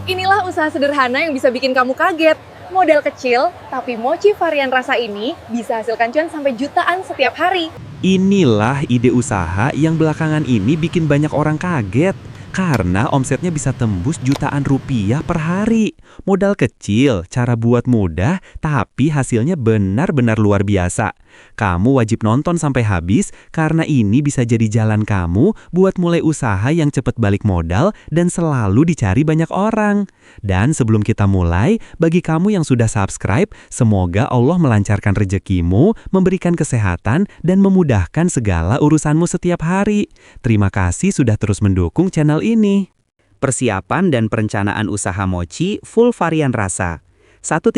Inilah usaha sederhana yang bisa bikin kamu kaget. Modal kecil, tapi mochi varian rasa ini bisa hasilkan cuan sampai jutaan setiap hari. Inilah ide usaha yang belakangan ini bikin banyak orang kaget. Karena omsetnya bisa tembus jutaan rupiah per hari. Modal kecil, cara buat mudah, tapi hasilnya benar-benar luar biasa. Kamu wajib nonton sampai habis, karena ini bisa jadi jalan kamu buat mulai usaha yang cepat balik modal dan selalu dicari banyak orang. Dan sebelum kita mulai, bagi kamu yang sudah subscribe, semoga Allah melancarkan rezekimu, memberikan kesehatan, dan memudahkan segala urusanmu setiap hari. Terima kasih sudah terus mendukung channel ini. Persiapan dan perencanaan usaha mochi full varian rasa. 1.1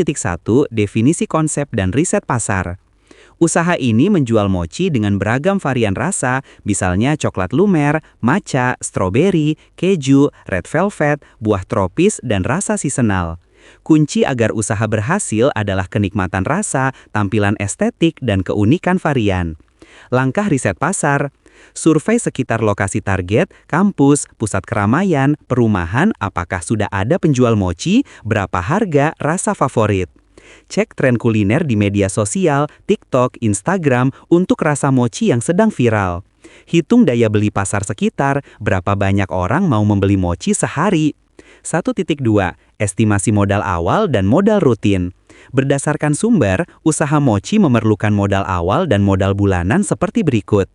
Definisi konsep dan riset pasar. Usaha ini menjual mochi dengan beragam varian rasa, misalnya coklat lumer, matcha, stroberi, keju, red velvet, buah tropis, dan rasa seasonal. Kunci agar usaha berhasil adalah kenikmatan rasa, tampilan estetik, dan keunikan varian. Langkah riset pasar. Survei sekitar lokasi target, kampus, pusat keramaian, perumahan, apakah sudah ada penjual mochi, berapa harga, rasa favorit. Cek tren kuliner di media sosial, TikTok, Instagram untuk rasa mochi yang sedang viral. Hitung daya beli pasar sekitar, berapa banyak orang mau membeli mochi sehari. 1.2 Estimasi modal awal dan modal rutin. Berdasarkan sumber, usaha mochi memerlukan modal awal dan modal bulanan seperti berikut.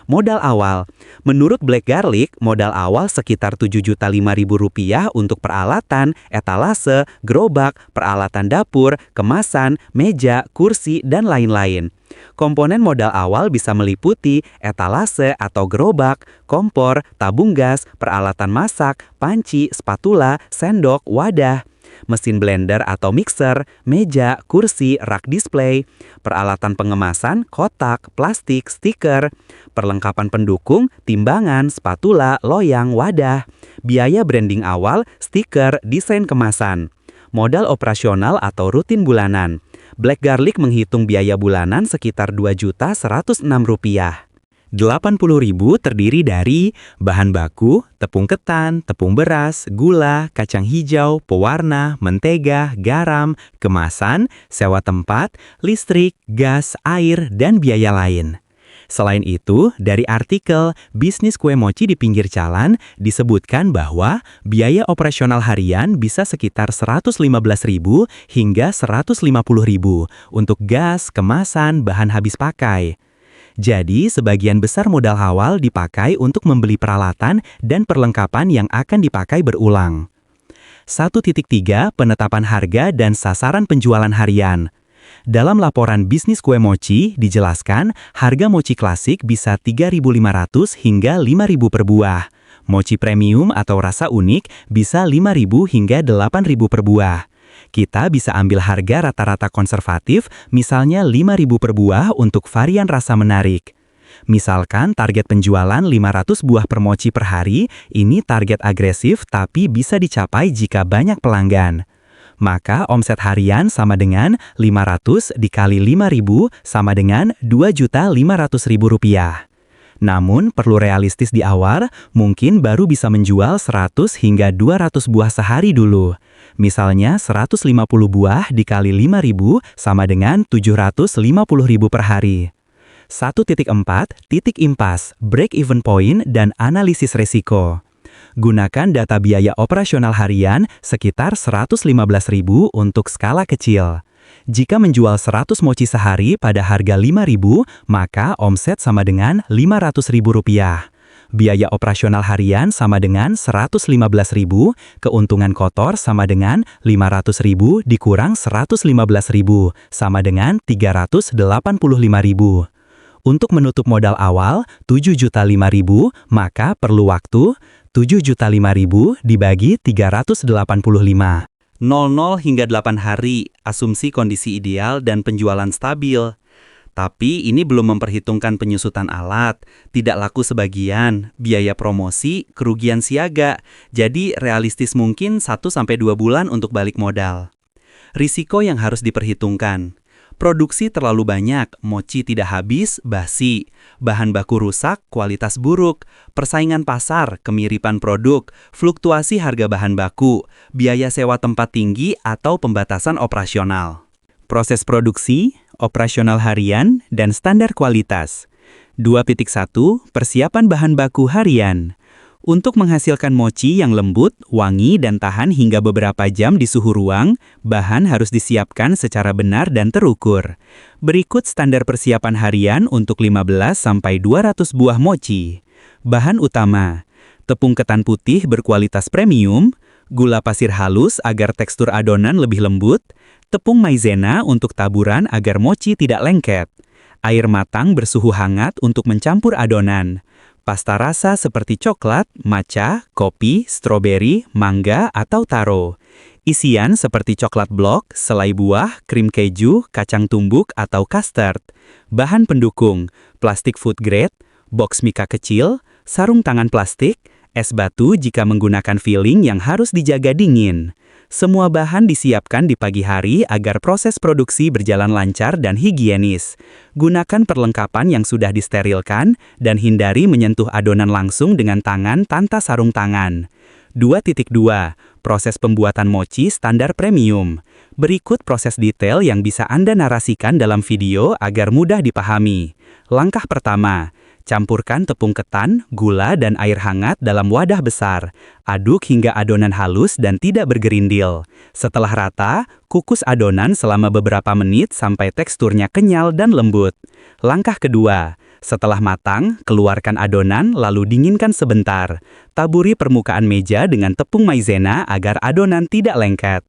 Modal awal. Menurut Black Garlic, modal awal sekitar Rp7.500.000 untuk peralatan, etalase, gerobak, peralatan dapur, kemasan, meja, kursi, dan lain-lain. Komponen modal awal bisa meliputi etalase atau gerobak, kompor, tabung gas, peralatan masak, panci, spatula, sendok, wadah. Mesin blender atau mixer, meja, kursi, rak display, peralatan pengemasan, kotak, plastik, stiker, perlengkapan pendukung, timbangan, spatula, loyang, wadah, biaya branding awal, stiker, desain kemasan, modal operasional atau rutin bulanan. Black Garlic menghitung biaya bulanan sekitar Rp2.106.000. 80.000 terdiri dari bahan baku, tepung ketan, tepung beras, gula, kacang hijau, pewarna, mentega, garam, kemasan, sewa tempat, listrik, gas, air, dan biaya lain. Selain itu, dari artikel Bisnis Kue Mochi di Pinggir Jalan disebutkan bahwa biaya operasional harian bisa sekitar Rp115.000 hingga Rp150.000 untuk gas, kemasan, bahan habis pakai. Jadi, sebagian besar modal awal dipakai untuk membeli peralatan dan perlengkapan yang akan dipakai berulang. 1.3 Penetapan harga dan sasaran penjualan harian. Dalam laporan bisnis kue mochi, dijelaskan harga mochi klasik bisa Rp3.500 hingga Rp5.000 per buah. Mochi premium atau rasa unik bisa Rp5.000 hingga Rp8.000 per buah. Kita bisa ambil harga rata-rata konservatif, misalnya Rp5.000 per buah untuk varian rasa menarik. Misalkan target penjualan 500 buah per mochi per hari, ini target agresif tapi bisa dicapai jika banyak pelanggan. Maka omset harian sama dengan 500 dikali 5.000 sama dengan Rp2.500.000. Namun, perlu realistis di awal, mungkin baru bisa menjual 100 hingga 200 buah sehari dulu. Misalnya 150 buah dikali 5.000 sama dengan Rp750.000 per hari. 1.4 Titik impas, break-even point, dan analisis resiko. Gunakan data biaya operasional harian sekitar Rp115.000 untuk skala kecil. Jika menjual 100 mochi sehari pada harga Rp5.000, maka omset sama dengan Rp500.000. Biaya operasional harian sama dengan Rp115.000, keuntungan kotor sama dengan Rp500.000 dikurang Rp115.000, sama dengan Rp385.000. Untuk menutup modal awal Rp7.500.000, maka perlu waktu Rp7.500.000 dibagi 385. 00 hingga 8 hari, asumsi kondisi ideal dan penjualan stabil. Tapi ini belum memperhitungkan penyusutan alat, tidak laku sebagian, biaya promosi, kerugian siaga. Jadi realistis mungkin 1-2 bulan untuk balik modal. Risiko yang harus diperhitungkan. Produksi terlalu banyak, mochi tidak habis, basi. Bahan baku rusak, kualitas buruk. Persaingan pasar, kemiripan produk, fluktuasi harga bahan baku, biaya sewa tempat tinggi atau pembatasan operasional. Proses produksi, operasional harian, dan standar kualitas. 2.1 Persiapan bahan baku harian. Untuk menghasilkan mochi yang lembut, wangi, dan tahan hingga beberapa jam di suhu ruang, bahan harus disiapkan secara benar dan terukur. Berikut standar persiapan harian untuk 15-200 buah mochi. Bahan utama: tepung ketan putih berkualitas premium, gula pasir halus agar tekstur adonan lebih lembut, tepung maizena untuk taburan agar mochi tidak lengket, air matang bersuhu hangat untuk mencampur adonan, pasta rasa seperti coklat, matcha, kopi, stroberi, mangga, atau taro. Isian seperti coklat blok, selai buah, krim keju, kacang tumbuk, atau custard. Bahan pendukung: plastik food grade, box mika kecil, sarung tangan plastik, es batu jika menggunakan filling yang harus dijaga dingin. Semua bahan disiapkan di pagi hari agar proses produksi berjalan lancar dan higienis. Gunakan perlengkapan yang sudah disterilkan dan hindari menyentuh adonan langsung dengan tangan tanpa sarung tangan. 2.2 Proses pembuatan mochi standar premium. Berikut proses detail yang bisa Anda narasikan dalam video agar mudah dipahami. Langkah pertama: campurkan tepung ketan, gula, dan air hangat dalam wadah besar. Aduk hingga adonan halus dan tidak bergerindil. Setelah rata, kukus adonan selama beberapa menit sampai teksturnya kenyal dan lembut. Langkah kedua: setelah matang, keluarkan adonan lalu dinginkan sebentar. Taburi permukaan meja dengan tepung maizena agar adonan tidak lengket.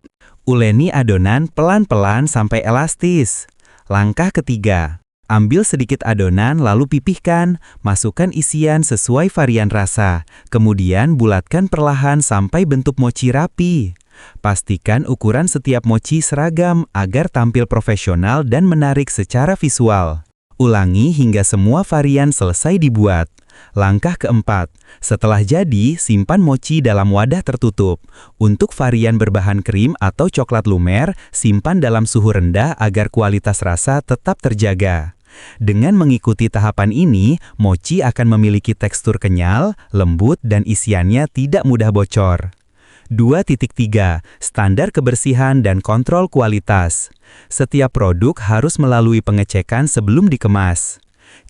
Uleni adonan pelan-pelan sampai elastis. Langkah ketiga: ambil sedikit adonan lalu pipihkan, masukkan isian sesuai varian rasa, kemudian bulatkan perlahan sampai bentuk mochi rapi. Pastikan ukuran setiap mochi seragam agar tampil profesional dan menarik secara visual. Ulangi hingga semua varian selesai dibuat. Langkah keempat: setelah jadi, simpan mochi dalam wadah tertutup. Untuk varian berbahan krim atau coklat lumer, simpan dalam suhu rendah agar kualitas rasa tetap terjaga. Dengan mengikuti tahapan ini, mochi akan memiliki tekstur kenyal, lembut, dan isiannya tidak mudah bocor. 2.3 Standar kebersihan dan kontrol kualitas. Setiap produk harus melalui pengecekan sebelum dikemas.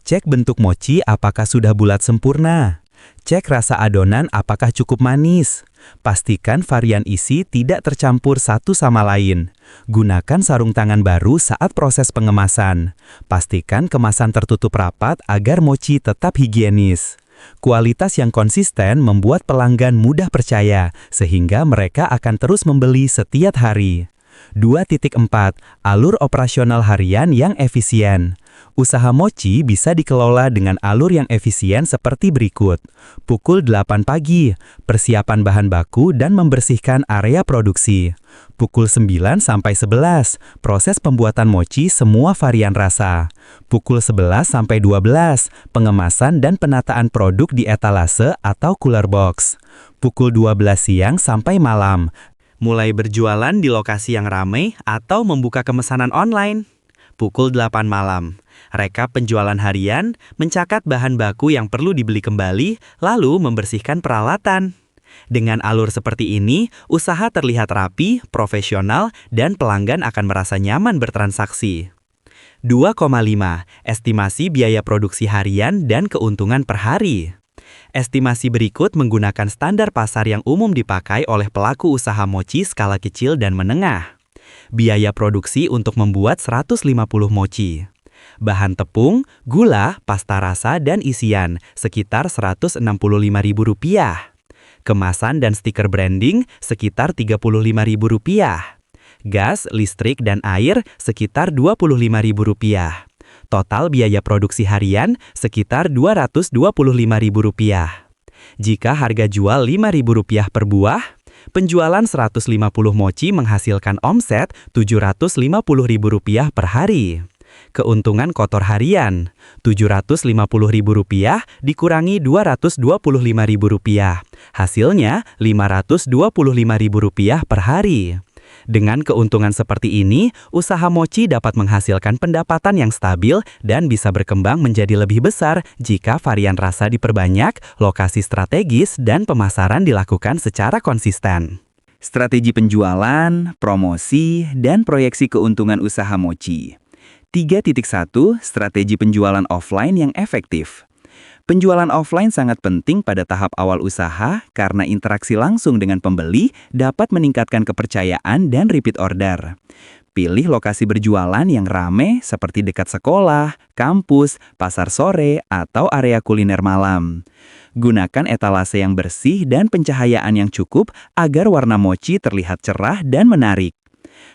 Cek bentuk mochi apakah sudah bulat sempurna. Cek rasa adonan apakah cukup manis. Pastikan varian isi tidak tercampur satu sama lain. Gunakan sarung tangan baru saat proses pengemasan. Pastikan kemasan tertutup rapat agar mochi tetap higienis. Kualitas yang konsisten membuat pelanggan mudah percaya, sehingga mereka akan terus membeli setiap hari. 2.4 Alur operasional harian yang efisien. Usaha mochi bisa dikelola dengan alur yang efisien seperti berikut. Pukul 8 pagi, persiapan bahan baku dan membersihkan area produksi. Pukul 9 sampai 11, proses pembuatan mochi semua varian rasa. Pukul 11 sampai 12, pengemasan dan penataan produk di etalase atau cooler box. Pukul 12 siang sampai malam, mulai berjualan di lokasi yang ramai atau membuka pemesanan online. Pukul 8 malam, rekap penjualan harian, mencatat bahan baku yang perlu dibeli kembali, lalu membersihkan peralatan. Dengan alur seperti ini, usaha terlihat rapi, profesional, dan pelanggan akan merasa nyaman bertransaksi. 2,5 Estimasi biaya produksi harian dan keuntungan per hari. Estimasi berikut menggunakan standar pasar yang umum dipakai oleh pelaku usaha mochi skala kecil dan menengah. Biaya produksi untuk membuat 150 mochi. Bahan tepung, gula, pasta rasa, dan isian sekitar Rp165.000. Kemasan dan stiker branding sekitar Rp35.000. Gas, listrik, dan air sekitar Rp25.000. Total biaya produksi harian sekitar Rp225.000. Jika harga jual Rp5.000 per buah, penjualan 150 mochi menghasilkan omset Rp750.000 per hari. Keuntungan kotor harian, Rp750.000 dikurangi Rp225.000. Hasilnya Rp525.000 per hari. Dengan keuntungan seperti ini, usaha mochi dapat menghasilkan pendapatan yang stabil dan bisa berkembang menjadi lebih besar jika varian rasa diperbanyak, lokasi strategis, dan pemasaran dilakukan secara konsisten. Strategi penjualan, promosi, dan proyeksi keuntungan usaha mochi. 3.1 Strategi penjualan offline yang efektif. Penjualan offline sangat penting pada tahap awal usaha karena interaksi langsung dengan pembeli dapat meningkatkan kepercayaan dan repeat order. Pilih lokasi berjualan yang ramai seperti dekat sekolah, kampus, pasar sore, atau area kuliner malam. Gunakan etalase yang bersih dan pencahayaan yang cukup agar warna mochi terlihat cerah dan menarik.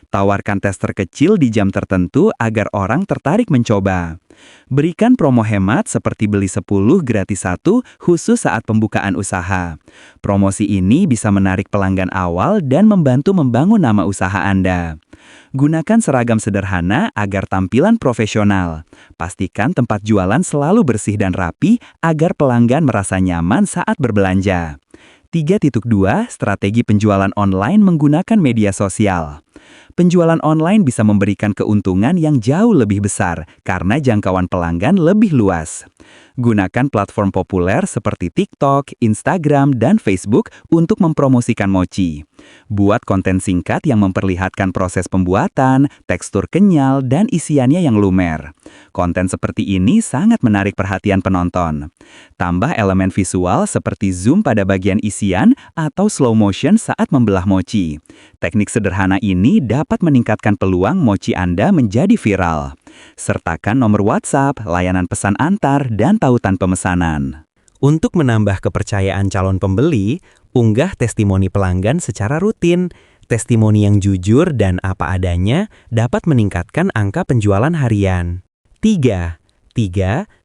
Tawarkan tester kecil di jam tertentu agar orang tertarik mencoba. Berikan promo hemat seperti beli 10 gratis 1 khusus saat pembukaan usaha. Promosi ini bisa menarik pelanggan awal dan membantu membangun nama usaha Anda. Gunakan seragam sederhana agar tampilan profesional. Pastikan tempat jualan selalu bersih dan rapi agar pelanggan merasa nyaman saat berbelanja. 3.2 Strategi penjualan online menggunakan media sosial. Penjualan online bisa memberikan keuntungan yang jauh lebih besar karena jangkauan pelanggan lebih luas. Gunakan platform populer seperti TikTok, Instagram, dan Facebook untuk mempromosikan mochi. Buat konten singkat yang memperlihatkan proses pembuatan, tekstur kenyal, dan isiannya yang lumer. Konten seperti ini sangat menarik perhatian penonton. Tambah elemen visual seperti zoom pada bagian isian atau slow motion saat membelah mochi. Teknik sederhana ini dapat meningkatkan peluang mochi Anda menjadi viral. Sertakan nomor WhatsApp, layanan pesan antar, dan tautan pemesanan. Untuk menambah kepercayaan calon pembeli, unggah testimoni pelanggan secara rutin. Testimoni yang jujur dan apa adanya dapat meningkatkan angka penjualan harian. 3.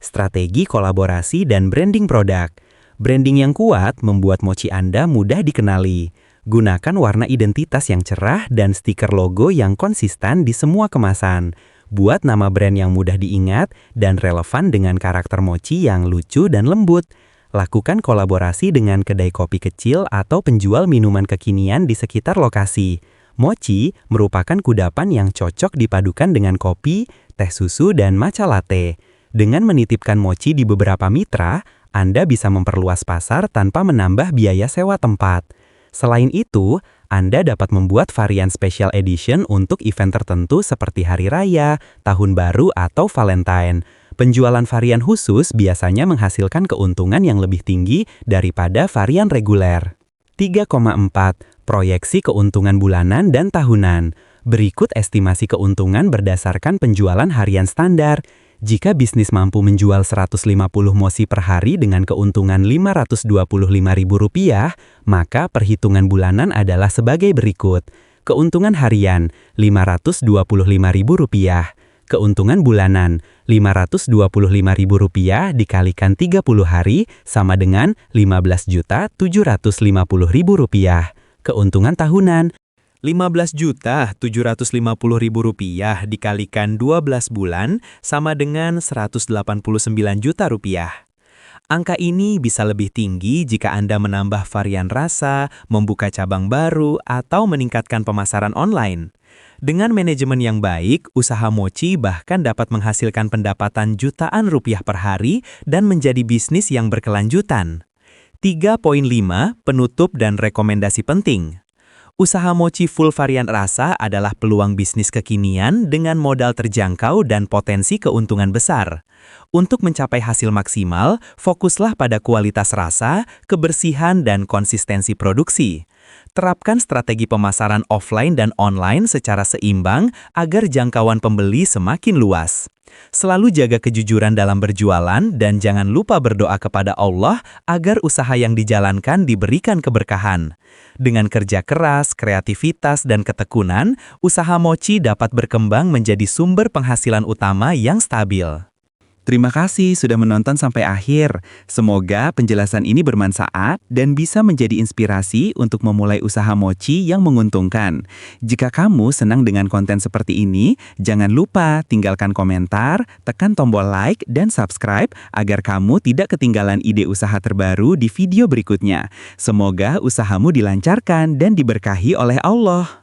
Strategi kolaborasi dan branding produk. Branding yang kuat membuat mochi Anda mudah dikenali. Gunakan warna identitas yang cerah dan stiker logo yang konsisten di semua kemasan. Buat nama brand yang mudah diingat dan relevan dengan karakter mochi yang lucu dan lembut. Lakukan kolaborasi dengan kedai kopi kecil atau penjual minuman kekinian di sekitar lokasi. Mochi merupakan kudapan yang cocok dipadukan dengan kopi, teh susu, dan matcha latte. Dengan menitipkan mochi di beberapa mitra, Anda bisa memperluas pasar tanpa menambah biaya sewa tempat. Selain itu, Anda dapat membuat varian special edition untuk event tertentu seperti Hari Raya, Tahun Baru, atau Valentine. Penjualan varian khusus biasanya menghasilkan keuntungan yang lebih tinggi daripada varian reguler. 3,4. Proyeksi keuntungan bulanan dan tahunan. Berikut estimasi keuntungan berdasarkan penjualan harian standar. Jika bisnis mampu menjual 150 mochi per hari dengan keuntungan Rp525.000, maka perhitungan bulanan adalah sebagai berikut. Keuntungan harian Rp525.000. Keuntungan bulanan Rp525.000 dikalikan 30 hari sama dengan Rp15.750.000. Keuntungan tahunan Rp15.750.000 dikalikan 12 bulan sama dengan Rp189 juta. Angka ini bisa lebih tinggi jika Anda menambah varian rasa, membuka cabang baru, atau meningkatkan pemasaran online. Dengan manajemen yang baik, usaha mochi bahkan dapat menghasilkan pendapatan jutaan rupiah per hari dan menjadi bisnis yang berkelanjutan. 3.5 Penutup dan rekomendasi penting. Usaha mochi full varian rasa adalah peluang bisnis kekinian dengan modal terjangkau dan potensi keuntungan besar. Untuk mencapai hasil maksimal, fokuslah pada kualitas rasa, kebersihan, dan konsistensi produksi. Terapkan strategi pemasaran offline dan online secara seimbang agar jangkauan pembeli semakin luas. Selalu jaga kejujuran dalam berjualan dan jangan lupa berdoa kepada Allah agar usaha yang dijalankan diberikan keberkahan. Dengan kerja keras, kreativitas, dan ketekunan, usaha mochi dapat berkembang menjadi sumber penghasilan utama yang stabil. Terima kasih sudah menonton sampai akhir. Semoga penjelasan ini bermanfaat dan bisa menjadi inspirasi untuk memulai usaha mochi yang menguntungkan. Jika kamu senang dengan konten seperti ini, jangan lupa tinggalkan komentar, tekan tombol like, dan subscribe agar kamu tidak ketinggalan ide usaha terbaru di video berikutnya. Semoga usahamu dilancarkan dan diberkahi oleh Allah.